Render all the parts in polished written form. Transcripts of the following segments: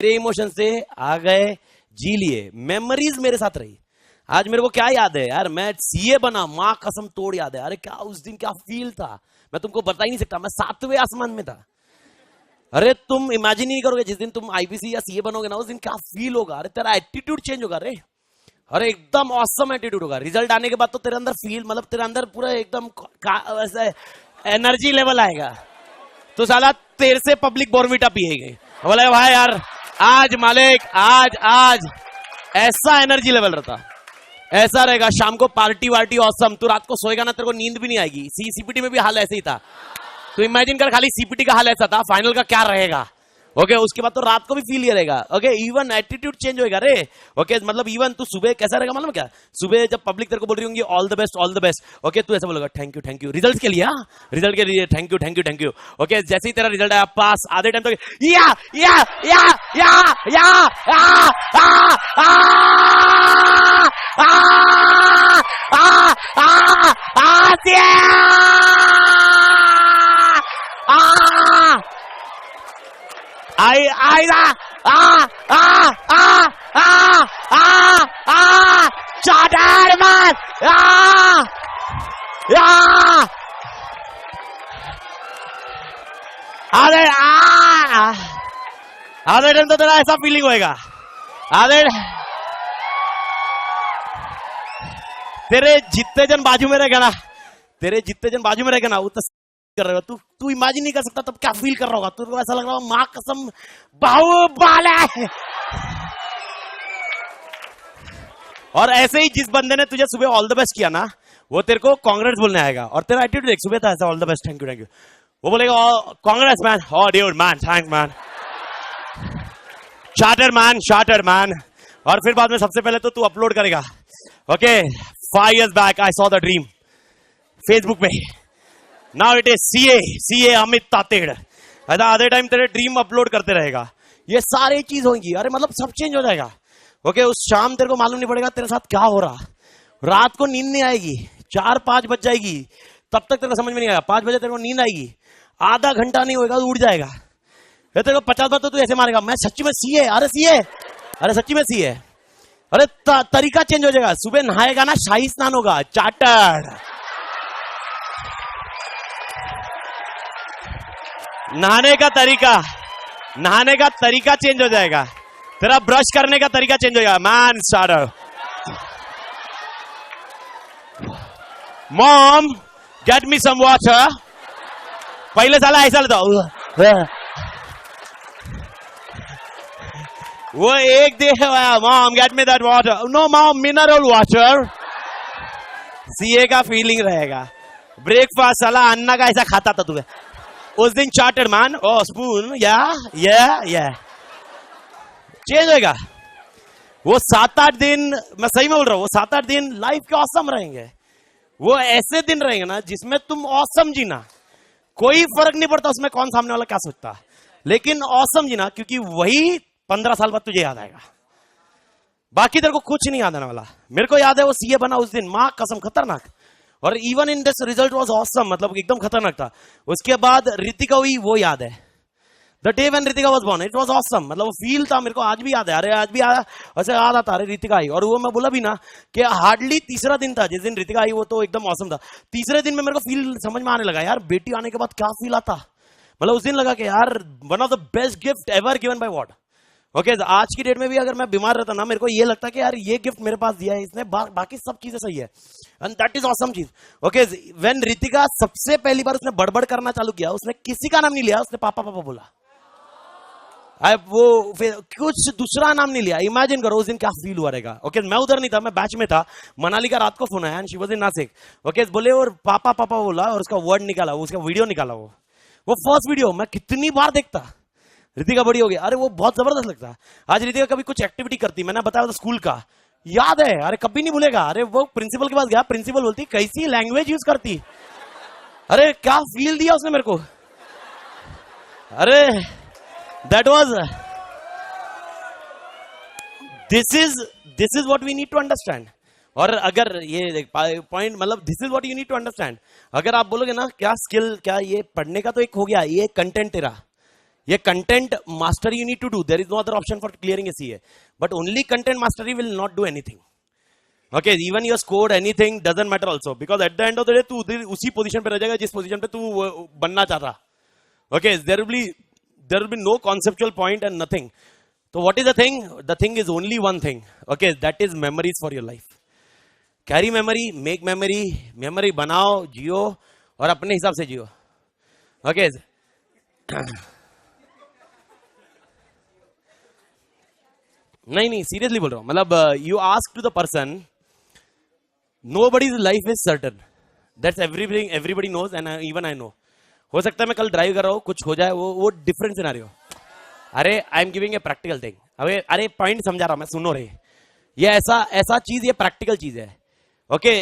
तेरे इमोशन से आ गए, जी लिए, मेमोरीज मेरे साथ रही। आज मेरे को क्या याद है यार, मैं सीए बना, मां कसम तोड़ याद है। अरे क्या उस दिन क्या फील था, मैं तुमको बता ही नहीं सकता। मैं 7वें आसमान में था। अरे तुम इमेजिन नहीं करोगे, जिस दिन तुम आईपीसी या सीए बनोगे ना, उस दिन क्या फील होगा। अरे तेरा एटीट्यूड चेंज होगा रे। अरे एकदम ऑसम एटीट्यूड होगा। रिजल्ट आने के बाद तो तेरे अंदर फील, मतलब तेरे अंदर पूरा एकदम वैसे एनर्जी लेवल आएगा। तो साला तेरे से पब्लिक बोर्नविटा पिएगी, बोले भाई यार आज मालिक आज आज ऐसा एनर्जी लेवल रहता, ऐसा रहेगा। शाम को पार्टी वार्टी ऑसम, तू रात को सोएगा ना, तेरे को नींद भी नहीं आएगी। सीपीटी में भी हाल ऐसे ही था। तो इमेजिन कर, खाली सीपीटी का हाल ऐसा था, फाइनल का क्या रहेगा। ओके उसके बाद तो रात को भी फील ये रहेगा। ओके इवन एटीट्यूड चेंज होएगा रे। ओके मतलब इवन तू सुबह कैसा रहेगा मालूम क्या, सुबह जब पब्लिक तेरे को बोल रही होंगी all the best all the best, okay तू ऐसा बोलेगा थैंक यू रिजल्ट के लिए, रिजल्ट के लिए थैंक यू। ओके जैसे ही तेरा रिजल्ट आया पास, आधे टाइम तक या या या या या आधे टाइम तो तेरा ऐसा फीलिंग होएगा। आधे तेरे जितने जन बाजू में रहेगा ना, तेरे जितने जन बाजू में रहेगा ना, वो तो कर रहे हो तू इमेजिन नहीं कर सकता तब क्या फील कर रहा होगा। तुझको ऐसा लग रहा होगा मां कसम बाहुबली। और ऐसे ही जिस बंदे ने तुझे सुबह ऑल द बेस्ट किया ना, वो तेरे को कांग्रेस बोलने आएगा। और तेरा एटीट्यूड देख, सुबह था ऐसा all the best thank you, वो बोलेगा Congress man, oh dude man thanks man, charter man। और फिर बाद में सबसे पहले तो तू अपलोड करेगा, okay 5 years back I saw the dream Facebook पे, now it is CA Amit Tated. ऐसा आधे टाइम तेरे ड्रीम अपलोड करते रहेगा। ये सारी चीज होंगी। अरे मतलब सब चेंज हो जाएगा। ओके उस शाम तेरे को मालूम नहीं पड़ेगा तेरे साथ क्या हो रहा। रात को नींद नहीं आएगी, 4-5 बज जाएगी, तब तक तेरे को समझ में नहीं आएगा। 5 बजे तेरे को नींद आएगी, आधा घंटा नहीं होगा तो उड़ जाएगा। तेरे को 50 बार तो तू ऐसे मारेगा, मैं सच्ची में सीए, अरे सीए, अरे सच्ची में सीए। अरे तरीका चेंज हो जाएगा। सुबह नहाएगा ना, शाही स्नान होगा, चार्टर्ड। नहाने का तरीका चेंज हो जाएगा। तेरा ब्रश करने का तरीका चेंज हो जाएगा। Man starter, mom get me some water. पहले साला ऐसा लेता, वो एक दे mom get me that water, no mom mineral water. CA का फीलिंग रहेगा। ब्रेकफास्ट साला अन्ना का ऐसा खाता था तुम्हें। उस दिन चार्टर्ड मैन, ओ स्पून, या चेंज होएगा। वो 7-8 दिन, मैं सही में बोल रहा हूं, वो 7-8 दिन लाइफ के ऑसम रहेंगे। वो ऐसे दिन रहेंगे ना जिसमें तुम ऑसम जीना, कोई फर्क नहीं पड़ता उसमें कौन सामने वाला क्या सोचता, लेकिन ऑसम जीना, क्योंकि वही 15 साल बाद तुझे याद आएगा। बाकी तेरे को कुछ नहीं याद आने वाला। मेरे को याद है वो सीए बना उस दिन, मां कसम खतरनाक। और even in this result was awesome, मतलब एकदम खतरनाक था। उसके बाद रितिका हुई, वो याद है, the day when Ritika was born, it was awesome. मतलब वो फील था, मेरे को आज भी याद है। अरे आज भी ऐसे याद आता, अरे रितिका आई। और वो मैं बोला भी ना कि हार्डली तीसरा दिन था जिस दिन रितिका आई, वो तो एकदम ऑसम था। तीसरे दिन में मेरे को फील समझ में आने लगा, यार बेटी आने के बाद क्या फील आता। मतलब उस दिन लगा कि यार one of the best gift ever given by God. Okay आज की डेट में भी अगर मैं बीमार रहता ना, मेरे को ये लगता कि यार ये गिफ्ट मेरे पास दिया है इसने, बाकी सब चीजें सही है, एंड दैट इज ऑसम चीज। ओके व्हेन रितिका सबसे पहली बार उसने बड़बड़ करना चालू किया, उसने किसी का नाम नहीं लिया, उसने पापा पापा बोला। वो कुछ दूसरा नाम नहीं लिया। इमेजिन करो उस दिन क्या फील हुआ रहेगा। ओके मैं उधर नहीं था, मैं बैच में था। मनाली का रात को फोन आया, she was in Nashik. Okay बोले और पापा पापा बोला, और उसका वर्ड निकाला, उसका वीडियो निकाला। वो फर्स्ट वीडियो मैं कितनी बार देखता। रितिका बड़ी हो गई, अरे वो बहुत जबरदस्त लगता। आज रितिका कभी कुछ एक्टिविटी करती, मैंने बताया था स्कूल का, याद है, अरे कभी नहीं भूलेगा। अरे वो प्रिंसिपल के पास गया, प्रिंसिपल बोलती कैसी लैंग्वेज यूज करती। अरे क्या फील दिया उसने मेरे को। अरे that was, this is what we need to understand. और अगर ये पॉइंट, मतलब this is what you need to understand. अगर आप बोलोगे ना क्या स्किल, क्या ये पढ़ने का तो एक हो गया, ये कंटेंट तेरा, ये content mastery you need to do, there is no other option for clearing a CA, but only content mastery will not do anything. Okay, even your score anything doesn't matter also, because at the end of the day तू उसी position पे रह जाएगा जिस position पे तू बनना चाहता. Okay, there will be no conceptual point and nothing. तो what is the thing? The thing is only one thing. Okay, that is memories for your life. Carry memory, make memory, memory बनाओ, जियो और अपने हिसाब से जियो. Okay, नहीं seriously बोल रहा हूं. मतलब you ask to the person, nobody's life is certain, that's everything, everybody knows and even I know. हो सकता है मैं कल ड्राइव कर रहा हूं, कुछ हो जाए, वो डिफरेंट सिनेरियो. अरे I am giving a practical thing. अरे पॉइंट समझा रहा हूं मैं, सुनो रे. ये ऐसा चीज, ये प्रैक्टिकल चीज है. ओके,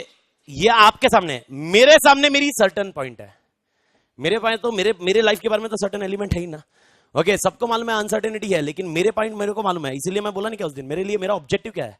ये आपके सामने, मेरे सामने मेरी सर्टन पॉइंट है. मेरे पास तो मेरे लाइफ के बारे में तो सर्टन एलिमेंट है ही ना. ओके, सबको मालूम है अनसर्टेनिटी है, लेकिन मेरे पॉइंट मेरे को मालूम है, इसीलिए मैं बोला नहीं क्या उस दिन. मेरे लिए मेरा ऑब्जेक्टिव क्या है,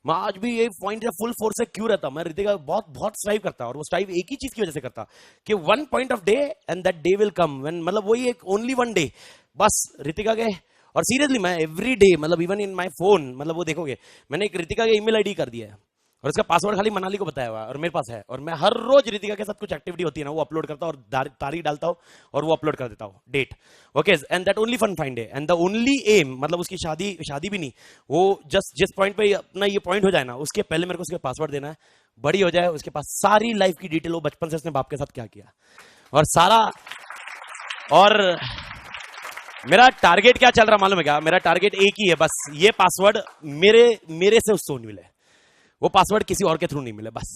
मैं आज भी ये पॉइंट फुल फोर्स से क्यों रहता. मैं रितिका बहुत स्ट्राइव करता, और वो स्ट्राइव एक ही चीज की वजह से करता कि one point of day and that day will come when, मतलब वही एक ओनली वन डे बस रितिका के. और सीरियसली मैं एवरी डे, मतलब इवन इन माय फोन, मतलब वो देखोगे मैंने एक रितिका के ईमेल आईडी कर दिया है, और उसका पासवर्ड खाली मनाली को बताया हुआ है, और मेरे पास है. और मैं हर रोज रितिका के साथ कुछ एक्टिविटी होती है ना, वो अपलोड करता हूँ और तारीख डालता हूँ और वो अपलोड कर देता हूँ, date. Okay, and that only fun find day and the only am, मतलब उसकी शादी भी नहीं, वो जस्ट जिस पॉइंट पे अपना ये पॉइंट हो जाए ना, उसके पहले मेरे को उसके पासवर्ड देना है, बड़ी हो जाए, उसके पास सारी लाइफ की डिटेल, वो बचपन से उसने बाप के साथ क्या किया और सारा. और मेरा टारगेट क्या चल रहा मालूम है क्या? मेरा टारगेट एक ही है बस, ये पासवर्ड मेरे से उससे मिले, वो पासवर्ड किसी और के थ्रू नहीं मिले बस.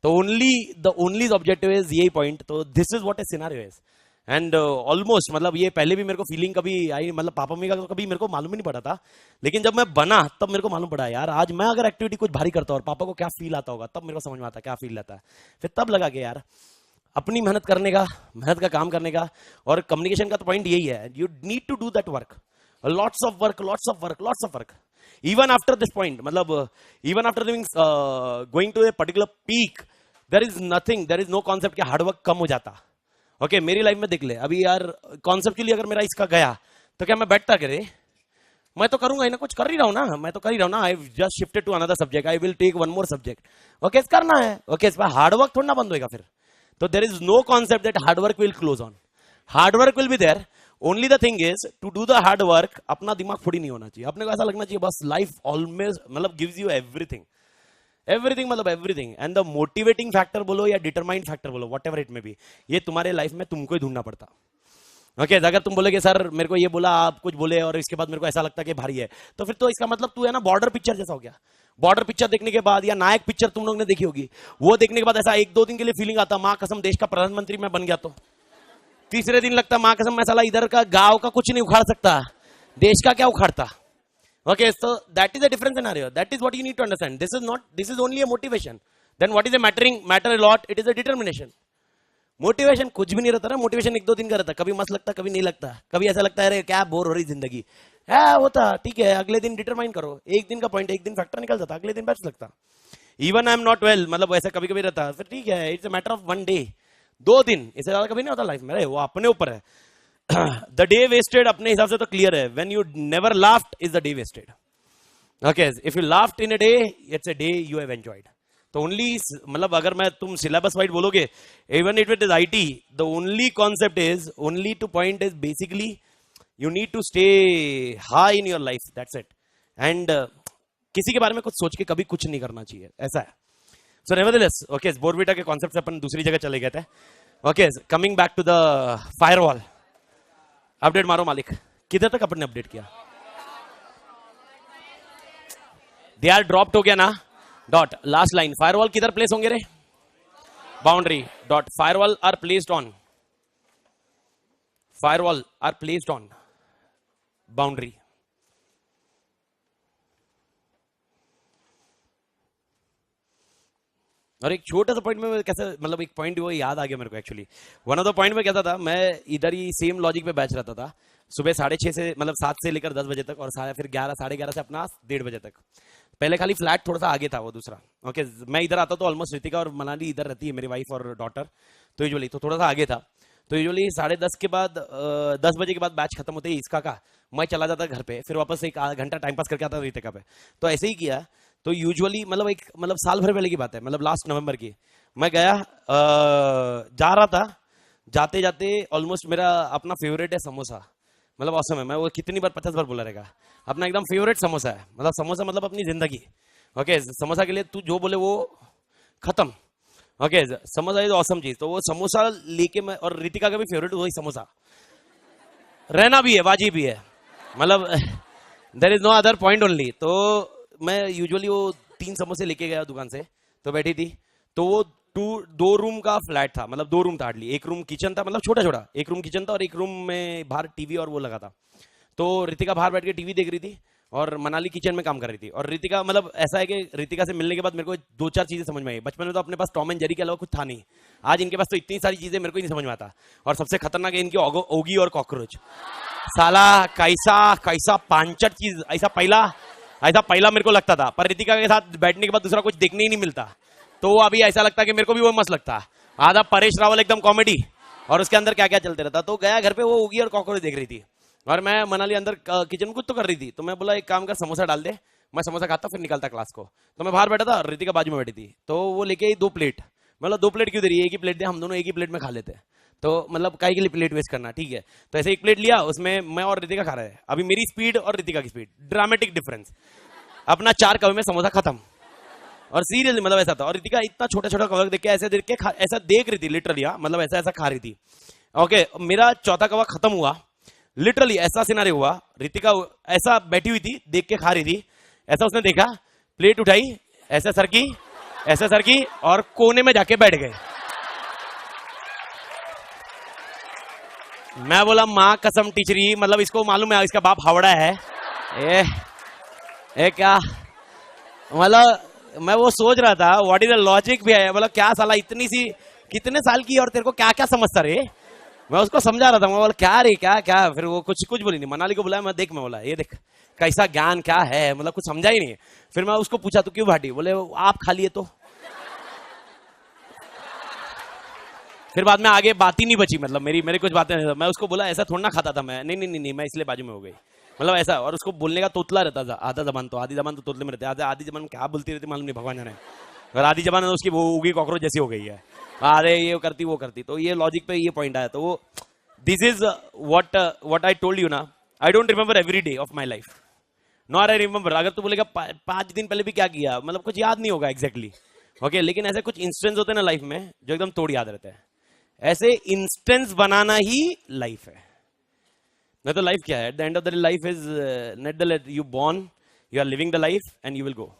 तो ओनली ऑब्जेक्टिव इज यही पॉइंट. तो this is what A scenario is. And almost, मतलब ये पहले भी मेरे को फीलिंग कभी आई, मतलब पापा मम्मी का तो कभी मेरे को मालूम ही नहीं पड़ा था, लेकिन जब मैं बना तब मेरे को मालूम पड़ा यार, आज मैं अगर एक्टिविटी कुछ भारी करता हूँ और पापा को क्या फील आता होगा, तब मेरे को समझ में आता क्या फील आता है. फिर तब लगा कि यार अपनी मेहनत करने का, मेहनत का काम करने का, और कम्युनिकेशन का तो पॉइंट यही है, you need to do that work, lots of work. Even after this point, मतलब even after going to a particular peak, there is no concept कि हार्डवर्क कम हो जाता. ओके, मेरी लाइफ में देख ले अभी यार, कॉन्सेप्चुअली अगर मेरा इसका गया तो क्या मैं बैठता करे? मैं तो करूंगा ही ना, कुछ कर ही रहा हूं ना, मैं तो कर ही रहा हूं ना. I just shifted to another subject, I will take one more subject. Okay, करना है. ओके, इस पर हार्डवर्क थोड़ा ना बंद होगा फिर. तो there is no concept that hard work will close on. Hard work will be there. Only the thing is to do the hard work. अपना दिमाग फोड़ी नहीं होना चाहिए, अपने को ऐसा लगना चाहिए बस लाइफ ऑलवेज, मतलब गिव्स यू एवरीथिंग, मतलब everything. And the motivating factor बोलो या डिटरमाइंड फैक्टर बोलो, वट एवर इट में बी, ये तुम्हारे लाइफ में तुमको ही ढूंढना पड़ता. ओके, अगर तुम बोले कि सर मेरे को ये बोला, आप कुछ बोले और इसके बाद मेरे को ऐसा लगता कि भारी है, तो फिर तो इसका मतलब तू है ना बॉर्डर पिक्चर जैसा हो गया. बॉर्डर पिक्चर देखने के बाद, या नायक पिक्चर तुम लोग ने देखी होगी, वो देखने के बाद ऐसा एक दो दिन के लिए फीलिंग आता, माँ कसम देश का प्रधानमंत्री मैं बन गया. तो तीसरे दिन लगता मां कसम मैं साला इधर का गांव का कुछ नहीं उखाड़ सकता, देश का क्या उखाड़ता. Okay, so that is a different scenario. That is what you need to understand. This is only a motivation. Then what is a matter a lot, it is a determination. Motivation कुछ भी नहीं रहता ना, motivation एक दो दिन का रहता, कभी मस्त लगता, कभी नहीं लगता, कभी ऐसा लगता है अरे क्या बोर हो रही जिंदगी है, होता ठीक है, अगले दिन डिटरमाइन करो, एक दिन का पॉइंट, एक दिन फैक्टर निकल जाता, अगले दिन बेस्ट लगता. Even I am not well, मतलब ऐसा कभी कभी रहता, फिर ठीक है, it's a matter of one day, 2 दिन, इससे ज्यादा कभी नहीं होता लाइफ में. वो अपने ऊपर है. द डे वेस्टेड अपने हिसाब से तो क्लियर है. When you never laughed is the day wasted. Okay, if you laughed in a day, it's a day you have enjoyed. तो ओनली, मतलब अगर मैं तुम सिलेबस वाइड बोलोगे, even it is IT, the only concept is, only two point is basically you need to stay high in your life, that's it. And किसी के बारे में कुछ सोच के कभी कुछ नहीं करना चाहिए, ऐसा है. So nevertheless, okay, बोरबीटा के कॉन्सेप्ट से अपन दूसरी जगह चले गए थे. Okay, coming back to the firewall. Update मारो मालिक, किधर तक अपन ने अपडेट किया? दे आर ड्रॉप्ड हो गया ना. डॉट लास्ट लाइन, फायरवॉल किधर प्लेस होंगे रे? Boundary. Dot firewall are placed on, firewall are placed on boundary. और एक छोटा सा पॉइंट में कैसे, मतलब एक पॉइंट वो याद आ गया मेरे को actually. One of the point में कहता था, मैं इधर ही सेम लॉजिक पे बैच रहता था, सुबह 6:30 से, मतलब 7 से लेकर 10 बजे तक, और फिर 11 साढ़े 11 से अपना 1:30 बजे तक. पहले खाली फ्लैट थोड़ा सा आगे था वो दूसरा. ओके, मैं इधर आता तो ऑलमोस्ट रितिका और मनाली इधर रहती है, मेरी वाइफ और डॉटर, तो यूजुअली तो थोड़ा सा आगे था. तो यूजुअली 10:30 के बाद 10 बजे के बाद बैच खत्म होते ही इसका का मैं चला जाता घर पे, फिर वापस एक आधा घंटा टाइम पास करके आता रितिका पे। तो ऐसे ही किया। तो यूजुअली मतलब साल भर पहले की बात है, मतलब लास्ट नवंबर की। मैं गया जा रहा था, जाते जाते ऑलमोस्ट मेरा अपना फेवरेट है समोसा, मतलब औसम है, मैं वो कितनी बार 50 बार बोला रहेगा, अपना एकदम फेवरेट समोसा है, मतलब समोसा मतलब अपनी जिंदगी। ओके, समोसा के लिए तू जो बोले वो खत्म। ओके, समोसा इज ऑसम चीज। तो वो समोसा लेके मैं, और रितिका का भी फेवरेट वही समोसा, रहना भी है, वाजिब भी है, मतलब there is no other point only. तो मैं यूजुअली वो 3 समोसे लेके गया दुकान से, तो बैठी थी। तो वो 2 रूम का फ्लैट था, मतलब 2 रूम था हार्डली, एक रूम किचन था, मतलब छोटा छोटा, एक रूम किचन था और एक रूम में बाहर टीवी और वो लगा था। तो रितिका बाहर बैठ के टीवी देख रही थी और मनाली किचन में काम कर रही थी। और रितिका, मतलब ऐसा है कि रितिका से मिलने के बाद मेरे को 2-4 चीजें समझ में आई। बचपन में तो अपने पास टॉम एंड जेरी के अलावा कुछ था नहीं, आज इनके पास तो इतनी सारी चीजें मेरे को ही नहीं समझ में आता। और सबसे खतरनाक है इनकी ओगी और कॉकरोच, साला कैसा कैसा पांचट चीज, ऐसा पहला मेरे को लगता था, पर रितिका के साथ बैठने के बाद दूसरा कुछ देखने ही नहीं मिलता। तो वो अभी ऐसा लगता है कि मेरे को भी वो मस्त लगता, आधा परेश रावल एकदम कॉमेडी, और उसके अंदर क्या क्या चलते रहता। तो गया घर पे, वो उगी और कॉकरोच देख रही थी और मैं मनाली अंदर किचन में कुछ तो कर रही थी। तो मैं बोला एक काम कर, समोसा डाल दे, मैं समोसा खाता फिर निकलता क्लास को। तो मैं बाहर बैठा था, रितिका बाजू में बैठी थी, तो वो लेके आई 2 प्लेट। मैं बोला 2 प्लेट क्यों दे रही है, एक ही प्लेट दे, हम दोनों एक ही प्लेट में खा लेते। तो मतलब काहे के लिए प्लेट वेस्ट करना, ठीक है। तो ऐसे एक प्लेट लिया, उसमें मैं और रितिका खा रहे हैं। अभी मेरी स्पीड और रितिका की स्पीड, ड्रामेटिक डिफरेंस, अपना 4 कवे में समोसा खत्म। और सीरियसली मतलब ऐसा था। और रितिका इतना छोटा छोटा कवर देख के ऐसा देख रही थी लिटरली, मतलब ऐसा ऐसा खा रही थी। ओके, मेरा चौथा कवा खत्म हुआ, लिटरली ऐसा सिनारियो हुआ, रितिका ऐसा बैठी हुई थी, देख के खा रही थी, ऐसा उसने देखा, प्लेट उठाई, ऐसे सर की और कोने में जाके बैठ गए। मैं बोला माँ कसम टीचरी, मतलब इसको मालूम है इसका बाप हावड़ा है। ए क्या, मतलब मैं वो सोच रहा था व्हाट इज द लॉजिक भी है, मतलब क्या साला इतनी सी कितने साल की और तेरे को क्या क्या समझता रे। मैं उसको समझा रहा था, मैं बोला क्या रे क्या क्या, फिर वो कुछ बोली नहीं। मनाली को बुलाया, मैं बोला ये देख कैसा ज्ञान क्या है, मतलब कुछ समझा ही नहीं। फिर मैं उसको पूछा तो क्यों भाटी, बोले आप खा लिए तो। फिर बाद में आगे बात ही नहीं बची, मतलब मेरी कुछ बातें, मैं उसको बोला ऐसा थोड़ा ना खाता था मैं, नहीं मैं इसलिए बाजू में हो गई, मतलब ऐसा। और उसको बोलने का तोतला रहता था, आधी जबान तो तोतले में रहते, आधी जबान क्या बोलती रहती मालूम नहीं, भगवान जाने। और आधी जबान उसकी वो उगी कॉकरोच जैसी हो गई है, अरे ये करती वो करती। तो ये लॉजिक पे ये पॉइंट आया। तो वो this is what I told you ना, I don't remember every day of my life, not I remember. अगर तू बोलेगा 5 दिन पहले भी क्या किया, मतलब कुछ याद नहीं होगा एग्जैक्टली। ओके, लेकिन ऐसे कुछ इंस्टेंस होते हैं ना लाइफ में जो एकदम तोड़ याद रहते हैं, ऐसे इंस्टेंस बनाना ही लाइफ है। नहीं तो लाइफ क्या है, at the end of the life is net the you born, you are living the life and you will go.